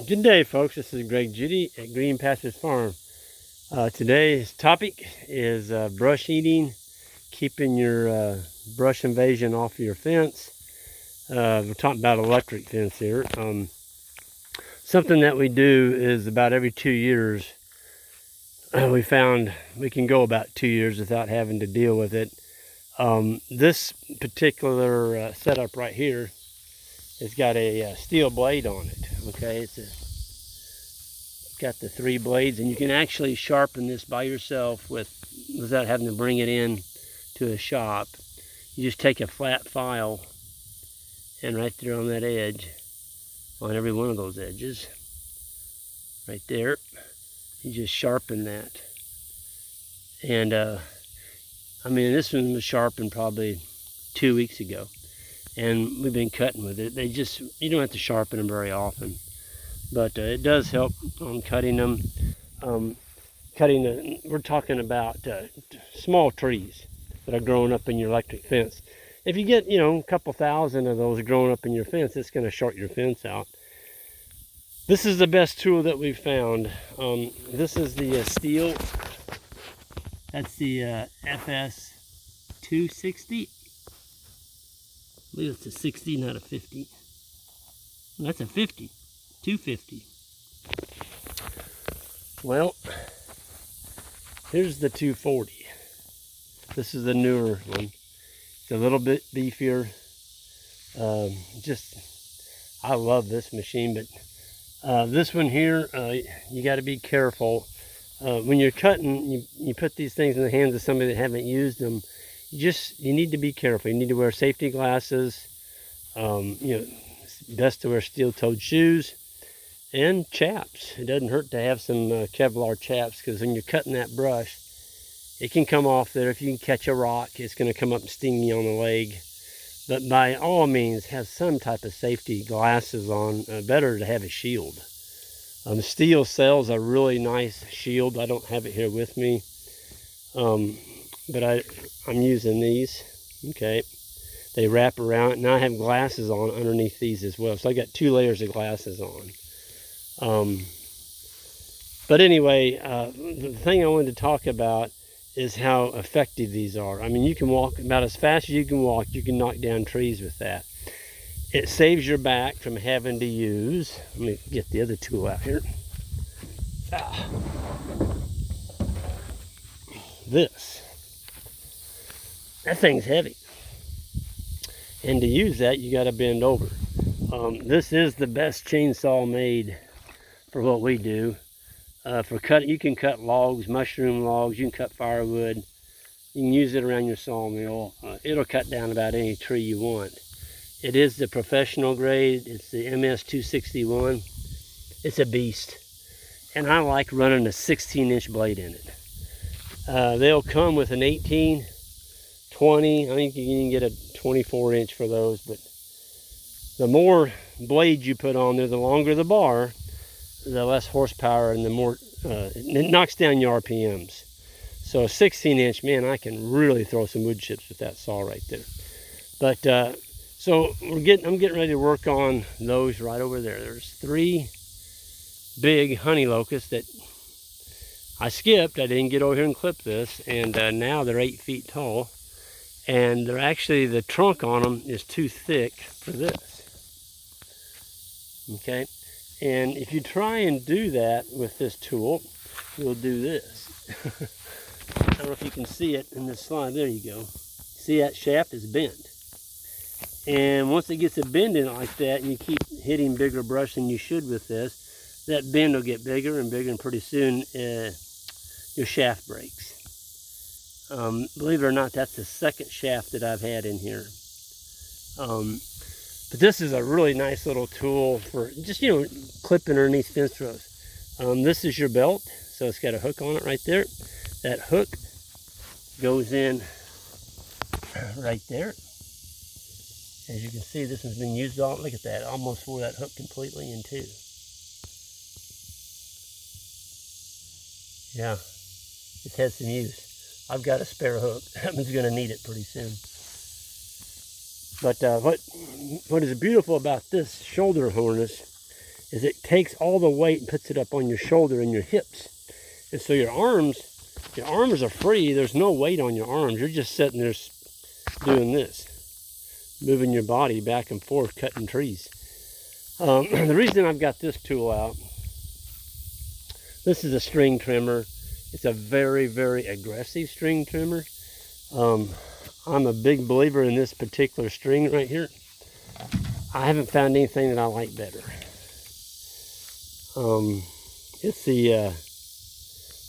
Good day, folks. This is Greg Judy at Green Pastures Farm. Today's topic is brush eating, keeping your brush invasion off your fence. We're talking about electric fence here. Something that we do is about every 2 years. We found we can go about 2 years without having to deal with it. This particular setup right here has got a steel blade on it. Okay, it's got the 3 blades, and you can actually sharpen this by yourself without having to bring it in to a shop. You just take a flat file, and right there on that edge, on every one of those edges, right there, you just sharpen that. And I mean, this one was sharpened probably 2 weeks ago, and we've been cutting with it. You don't have to sharpen them very often, but it does help on cutting them. We're talking about small trees that are growing up in your electric fence. If you get, a couple thousand of those growing up in your fence, it's going to short your fence out. This is the best tool that we've found. This is the steel. That's the FS 260. I believe it's a 60, not a 50. That's a 50. 250. Well, here's the 240. This is the newer one. It's a little bit beefier. I love this machine, but this one here, you got to be careful. When you're cutting, you put these things in the hands of somebody that haven't used them. You need to be careful. You need to wear safety glasses. It's best to wear steel-toed shoes and chaps. It doesn't hurt to have some Kevlar chaps, because when you're cutting that brush, it can come off there. If you can catch a rock, it's going to come up and sting you on the leg. But by all means, have some type of safety glasses on. Better to have a shield. Steel sells a really nice shield. I don't have it here with me, but I'm using these. Okay, they wrap around, and I have glasses on underneath these as well. So I got 2 layers of glasses on. But anyway, the thing I wanted to talk about is how effective these are. I mean, you can walk about as fast as you can walk. You can knock down trees with that. It saves your back from having to use, let me get the other tool out here. That thing's heavy. And to use that, you got to bend over. This is the best chainsaw made for what we do. For cutting, you can cut logs, mushroom logs, you can cut firewood. You can use it around your sawmill. It'll cut down about any tree you want. It is the professional grade. It's the MS 261. It's a beast. And I like running a 16-inch blade in it. They'll come with an 18, 20. I think you can get a 24-inch for those. But the more blades you put on there, the longer the bar, the less horsepower, and the more it knocks down your RPMs. So a 16-inch, man, I can really throw some wood chips with that saw right there. But so I'm getting ready to work on those right over there. There's 3 big honey locusts that I skipped. I didn't get over here and clip this, and now they're 8 feet tall, and they're actually, the trunk on them is too thick for this. Okay, and if you try and do that with this tool, you'll do this. I don't know if you can see it in this slide. There you go. See, that shaft is bent. And once it gets a bend in it like that, and you keep hitting bigger brush than you should with this, that bend will get bigger and bigger, and pretty soon your shaft breaks. Believe it or not, that's the 2nd shaft that I've had in here. But this is a really nice little tool for just, clipping underneath fence rows. This is your belt, so it's got a hook on it right there. That hook goes in right there. As you can see, this has been used all, look at that, almost wore that hook completely in 2. Yeah, it's had some use. I've got a spare hook. That one's going to need it pretty soon. But what is beautiful about this shoulder harness is it takes all the weight and puts it up on your shoulder and your hips. And so your arms are free. There's no weight on your arms. You're just sitting there doing this, moving your body back and forth, cutting trees. The reason I've got this tool out, this is a string trimmer. It's a very, very aggressive string trimmer. I'm a big believer in this particular string right here. I haven't found anything that I like better. It's the,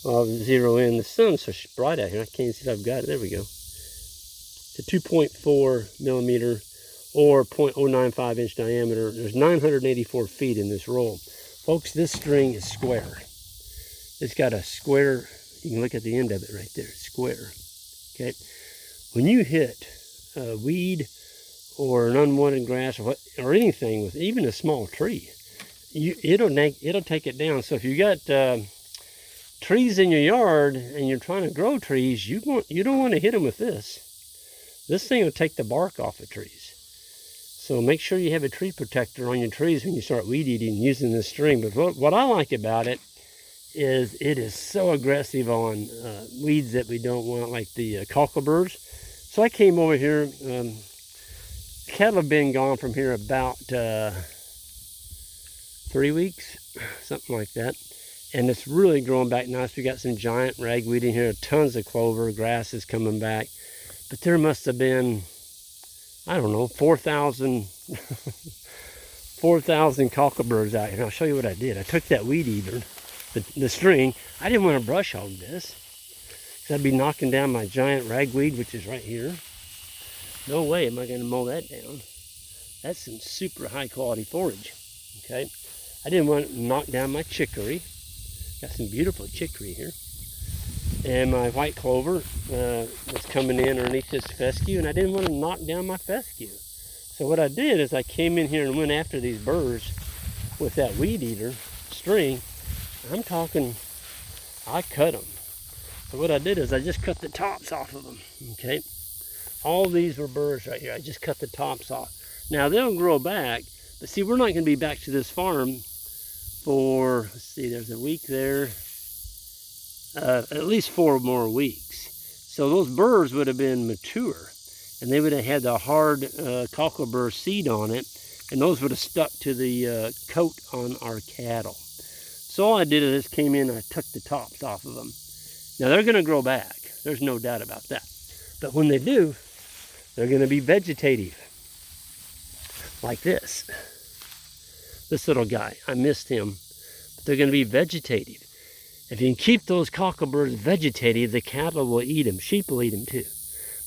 well, I'll zero in. The sun's so bright out here. I can't see if I've got it. There we go. It's a 2.4 millimeter or 0.095 inch diameter. There's 984 feet in this roll. Folks, this string is square. It's got a square, you can look at the end of it right there, it's square. Okay. When you hit a weed or an unwanted grass or anything with even a small tree, it'll take it down. So if you got trees in your yard and you're trying to grow trees, you don't want to hit them with this. This thing will take the bark off of trees. So make sure you have a tree protector on your trees when you start weed eating using this string. But what I like about it is it is so aggressive on weeds that we don't want, like the cockleburs. So I came over here, cattle have been gone from here about 3 weeks, something like that. And it's really growing back nice. We got some giant ragweed in here, tons of clover, grass is coming back. But there must have been, I don't know, 4,000 cockleburs out here. I'll show you what I did. I took that weed eater, the string. I didn't want to brush hog this, because I'd be knocking down my giant ragweed, which is right here. No way am I going to mow that down. That's some super high quality forage. Okay, I didn't want to knock down my chicory. Got some beautiful chicory here. And my white clover was coming in underneath this fescue, and I didn't want to knock down my fescue. So what I did is I came in here and went after these burrs with that weed eater string. I'm talking, I cut them. So what I did is I just cut the tops off of them, okay? All these were burrs right here. I just cut the tops off. Now they'll grow back, but see, we're not gonna be back to this farm for, let's see, there's a week there, at least 4 more weeks. So those burrs would have been mature, and they would have had the hard cocklebur seed on it, and those would have stuck to the coat on our cattle. So all I did is came in and I took the tops off of them. Now they're gonna grow back. There's no doubt about that. But when they do, they're gonna be vegetative. Like this. This little guy, I missed him. But they're gonna be vegetative. If you can keep those cockleburs vegetative, the cattle will eat them. Sheep will eat them too.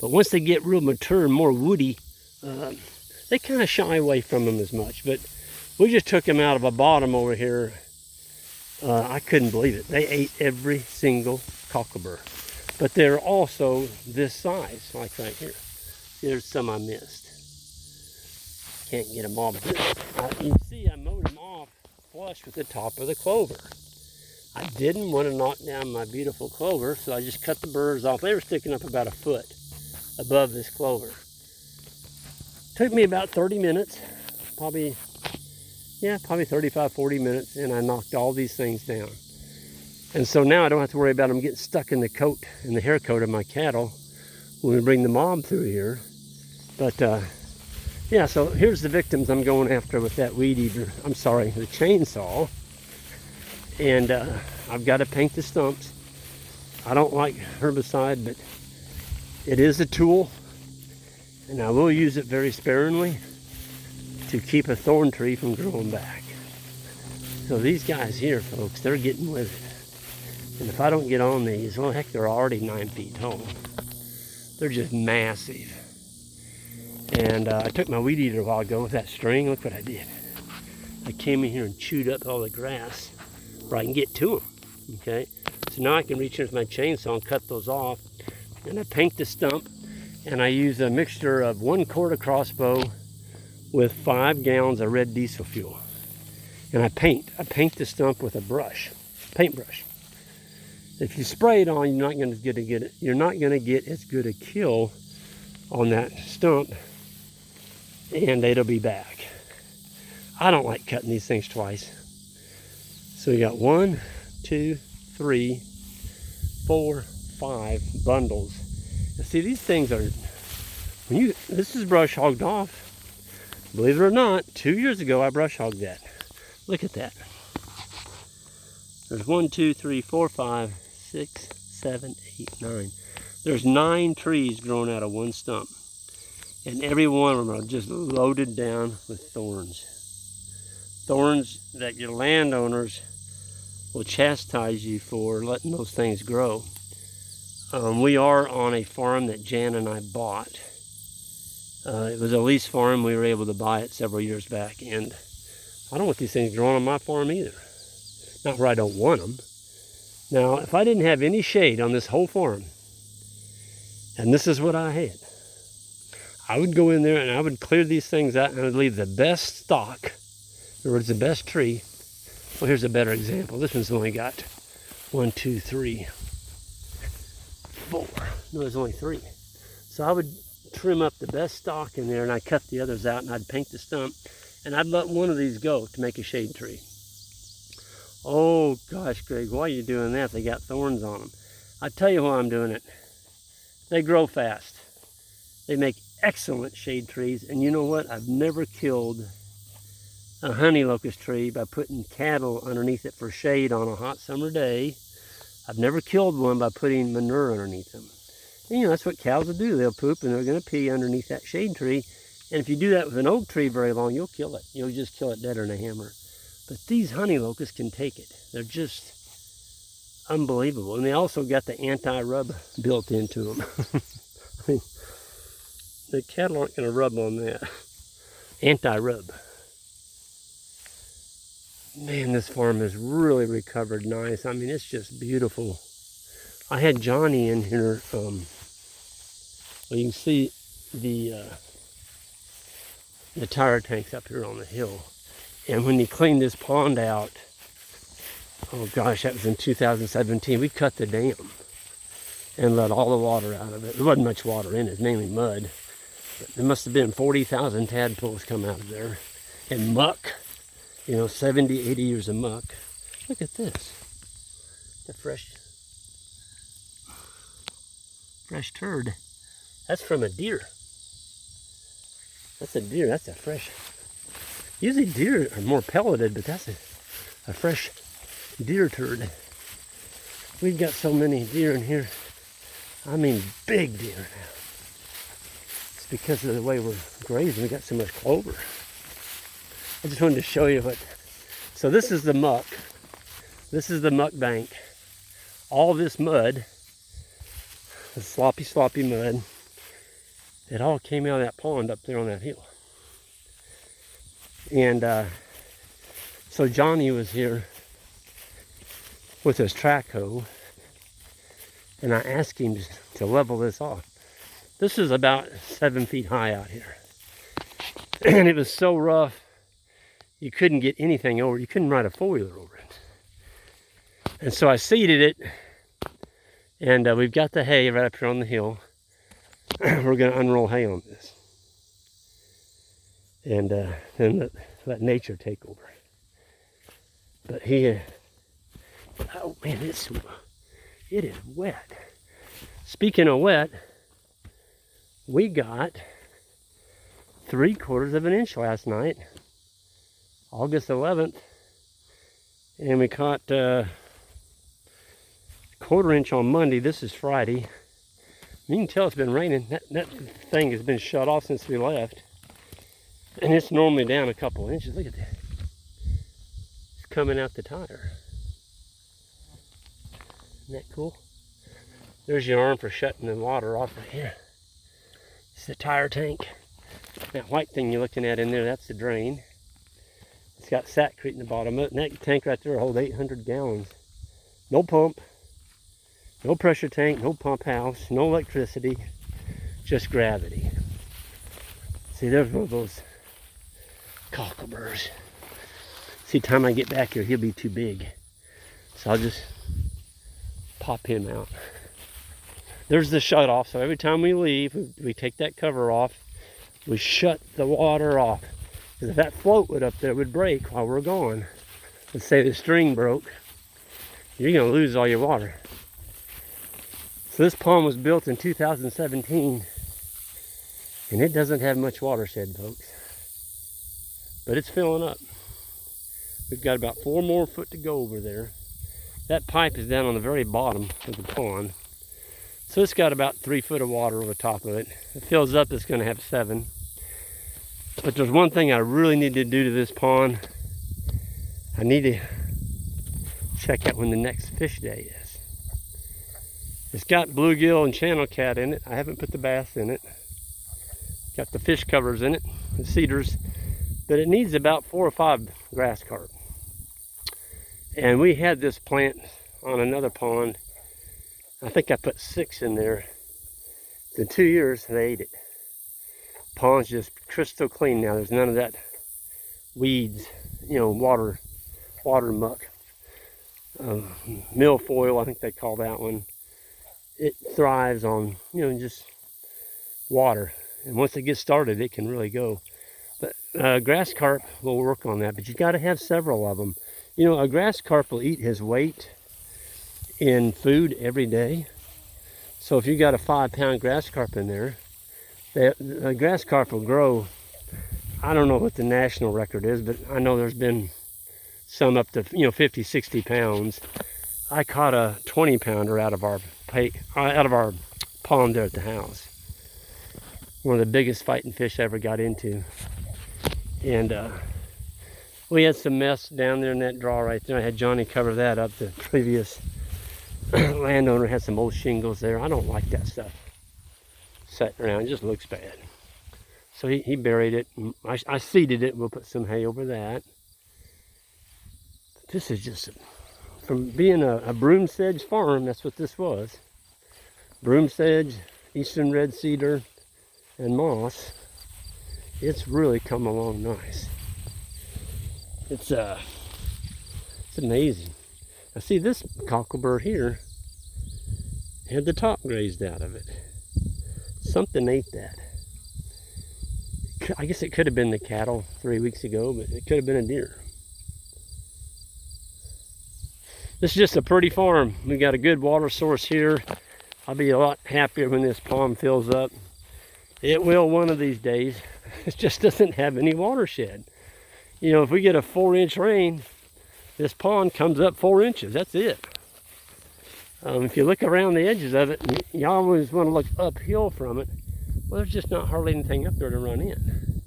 But once they get real mature and more woody, they kind of shy away from them as much. But we just took them out of a bottom over here. I couldn't believe it. They ate every single cocklebur. But they're also this size, like right here. There's some I missed. Can't get them all. But you can see I mowed them off flush with the top of the clover. I didn't want to knock down my beautiful clover, so I just cut the burrs off. They were sticking up about a foot above this clover. Took me about 30 minutes, probably 35, 40 minutes, and I knocked all these things down. And so now I don't have to worry about them getting stuck in the coat, in the hair coat of my cattle when we bring the mob through here. But yeah, so here's the victims I'm going after with that weed eater. I'm sorry, the chainsaw. And I've got to paint the stumps. I don't like herbicide, but it is a tool, and I will use it very sparingly to keep a thorn tree from growing back. So these guys here, folks, they're getting with it. And if I don't get on these, well, heck, they're already 9 feet tall. They're just massive. And I took my weed eater a while ago with that string. Look what I did. I came in here and chewed up all the grass where I can get to them, okay? So now I can reach into my chainsaw and cut those off. And I paint the stump, and I use a mixture of 1 quart of crossbow with 5 gallons of red diesel fuel. And I paint the stump with a brush, paintbrush. If you spray it on, you're not going to get as good a kill on that stump, and it'll be back. I don't like cutting these things twice. So we got 1, 2, 3, 4, 5 bundles. And see, these things are, this is brush hogged off. Believe it or not, 2 years ago I brush hogged that. Look at that. There's 1, 2, 3, 4, 5, 6, 7, 8, 9. There's 9 trees growing out of one stump. And every one of them are just loaded down with thorns. Thorns that your landowners will chastise you for letting those things grow. We are on a farm that Jan and I bought. It was a lease farm. We were able to buy it several years back. And I don't want these things growing on my farm either. Not where I don't want them. Now, if I didn't have any shade on this whole farm, and this is what I had, I would go in there and I would clear these things out and I would leave the best stock, or it's the best tree. Well, here's a better example. This one's only got 1, 2, 3, 4. No, there's only 3. So I would trim up the best stock in there and I'd cut the others out and I'd paint the stump and I'd let one of these go to make a shade tree. Oh gosh, Greg, why are you doing that? They got thorns on them. I tell you why I'm doing it. They grow fast. They make excellent shade trees. And you know what? I've never killed a honey locust tree by putting cattle underneath it for shade on a hot summer day. I've never killed one by putting manure underneath them. And, you know, that's what cows will do. They'll poop and they're going to pee underneath that shade tree. And if you do that with an oak tree very long, you'll kill it. You'll just kill it deader than a hammer. But these honey locusts can take it. They're just unbelievable. And they also got the anti-rub built into them. I mean, the cattle aren't going to rub on that. Anti-rub. Man, this farm has really recovered nice. I mean, it's just beautiful. I had Johnny in here. Well, you can see the tire tanks up here on the hill. And when he cleaned this pond out, oh gosh, that was in 2017, we cut the dam and let all the water out of it. There wasn't much water in it, it's mainly mud. But there must have been 40,000 tadpoles come out of there. And muck, you know, 70, 80 years of muck. Look at this. The fresh turd. That's from a deer. That's a deer, that's a fresh. Usually deer are more pelleted, but that's a fresh deer turd. We've got so many deer in here. I mean, big deer now. It's because of the way we're grazing. We got so much clover. I just wanted to show you what. So this is the muck. This is the muck bank. All this mud, the sloppy, sloppy mud, it all came out of that pond up there on that hill. And so Johnny was here with his track hoe, and I asked him to level this off. This is about 7 feet high out here. And it was so rough, you couldn't get anything over it. You couldn't ride a four-wheeler over it. And so I seeded it, and we've got the hay right up here on the hill. We're going to unroll hay on this. And then let nature take over. But oh man, it is wet. Speaking of wet, we got 3/4 of an inch last night, August 11th, and we caught 1/4 inch on Monday. This is Friday. You can tell it's been raining. That thing has been shut off since we left. And it's normally down a couple inches. Look at that. It's coming out the tire. Isn't that cool? There's your arm for shutting the water off right here. It's the tire tank. That white thing you're looking at in there, that's the drain. It's got satcrete in the bottom of it. And that tank right there will hold 800 gallons. No pump. No pressure tank. No pump house. No electricity. Just gravity. See, there's one of those cockleburs. See, time I get back here, he'll be too big. So I'll just pop him out. There's the shut off. So every time we leave, we take that cover off. We shut the water off. Because if that float would up there would break while we're gone, let's say the string broke, you're going to lose all your water. So this pond was built in 2017, and it doesn't have much watershed, folks. But it's filling up. We've got about 4 more foot to go over there. That pipe is down on the very bottom of the pond. So it's got about 3 foot of water over top of it. If it fills up, it's going to have 7. But there's one thing I really need to do to this pond. I need to check out when the next fish day is. It's got bluegill and channel cat in it. I haven't put the bass in it. Got the fish covers in it, the cedars. But it needs about 4 or 5 grass carp. And we had this plant on another pond. I think I put 6 in there. In 2 years, they ate it. Pond's just crystal clean now. There's none of that weeds, water muck. Milfoil, I think they call that one. It thrives on, just water. And once it gets started, it can really go. But grass carp will work on that, but you got to have several of them. A grass carp will eat his weight in food every day. So if you got a 5-pound grass carp in there, the grass carp will grow. I don't know what the national record is, but I know there's been some up to 50, 60 pounds. I caught a 20-pounder out of our pond there at the house. One of the biggest fighting fish I ever got into. And we had some mess down there in that draw right there. I had Johnny cover that up. The previous landowner had some old shingles there. I don't like that stuff sitting around. It just looks bad. So he buried it. I seeded it. We'll put some hay over that. But this is just, from being a broom sedge farm, that's what this was. Broom sedge, eastern red cedar, and moss. It's really come along nice. It's amazing. Now see, this cocklebird here had the top grazed out of it. Something ate that. I guess it could have been the cattle 3 weeks ago, but it could have been a deer. This is just a pretty farm. We got a good water source here. I'll be a lot happier when this pond fills up. It will one of these days. It just doesn't have any watershed. If we get a 4-inch rain, this pond comes up 4 inches. That's it. If you look around the edges of it, you always want to look uphill from it. Well, there's just not hardly anything up there to run in.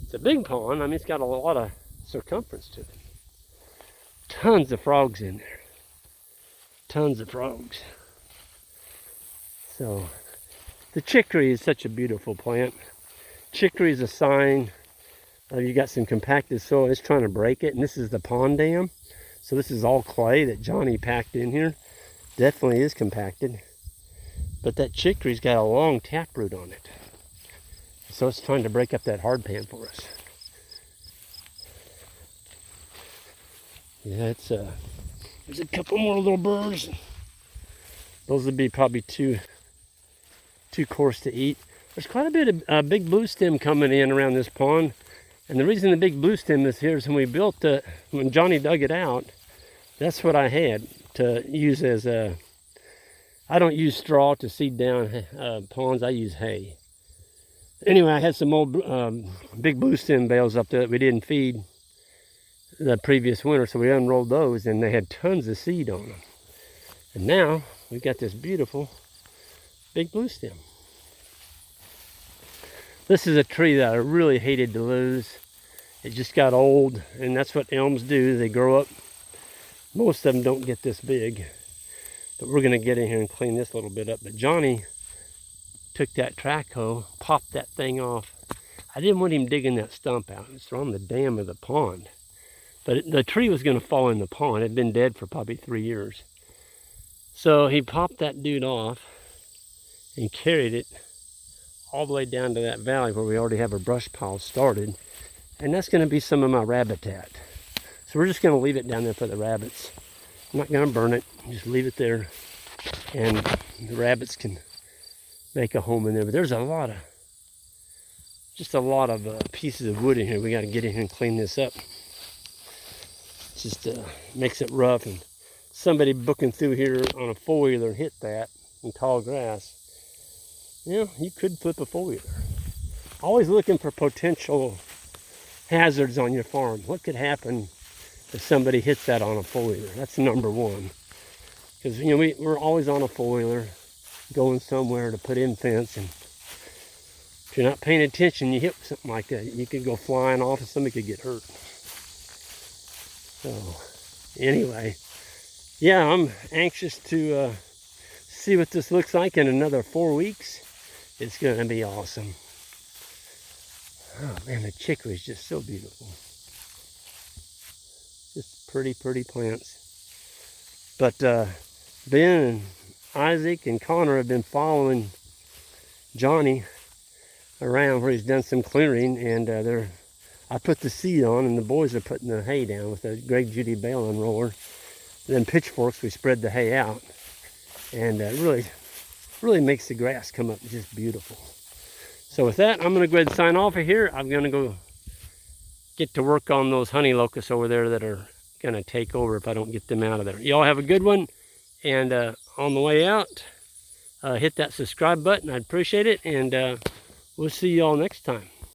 It's a big pond. It's got a lot of circumference to it. Tons of frogs in there. Tons of frogs. So, the chicory is such a beautiful plant. Chicory is a sign you got some compacted soil. It's trying to break it, and this is the pond dam. So this is all clay that Johnny packed in here. Definitely is compacted. But that chicory's got a long taproot on it. So it's trying to break up that hardpan for us. Yeah, there's a couple more little birds. Those would be probably too coarse to eat. There's quite a bit of big blue stem coming in around this pond. And the reason the big blue stem is here is when Johnny dug it out, that's what I had to use as I don't use straw to seed down ponds, I use hay. Anyway, I had some old big blue stem bales up there that we didn't feed the previous winter, so we unrolled those and they had tons of seed on them. And now we've got this beautiful big blue stem. This is a tree that I really hated to lose. It just got old, and that's what elms do. They grow up. Most of them don't get this big. But we're going to get in here and clean this little bit up. But Johnny took that track hoe, popped that thing off. I didn't want him digging that stump out. It's on the dam of the pond. But the tree was going to fall in the pond. It had been dead for probably 3 years. So he popped that dude off and carried it all the way down to that valley where we already have a brush pile started. And that's going to be some of my rabbitat. So we're just going to leave it down there for the rabbits. I'm not going to burn it, just leave it there. And the rabbits can make a home in there. But there's a lot of just a lot of pieces of wood in here. We got to get in here and clean this up. Just makes it rough, and somebody booking through here on a four-wheeler and hit that in tall grass, you know, you could flip a four-wheeler. Always looking for potential hazards on your farm. What could happen if somebody hits that on a four-wheeler? That's number one. Because, you know, we're always on a four-wheeler going somewhere to put in fence, and if you're not paying attention, you hit something like that, you could go flying off and somebody could get hurt. So anyway, yeah, I'm anxious to see what this looks like in another 4 weeks. It's going to be awesome. Oh man, the chicory is just so beautiful. Just pretty, pretty plants. But Ben and Isaac and Connor have been following Johnny around where he's done some clearing, and I put the seed on, and the boys are putting the hay down with a Greg Judy bale unroller. Then pitchforks, we spread the hay out, and really makes the grass come up just beautiful. So with that, I'm going to go ahead and sign off of here. I'm going to go get to work on those honey locusts over there that are going to take over if I don't get them out of there. Y'all have a good one, and on the way out, hit that subscribe button. I'd appreciate it, and we'll see y'all next time.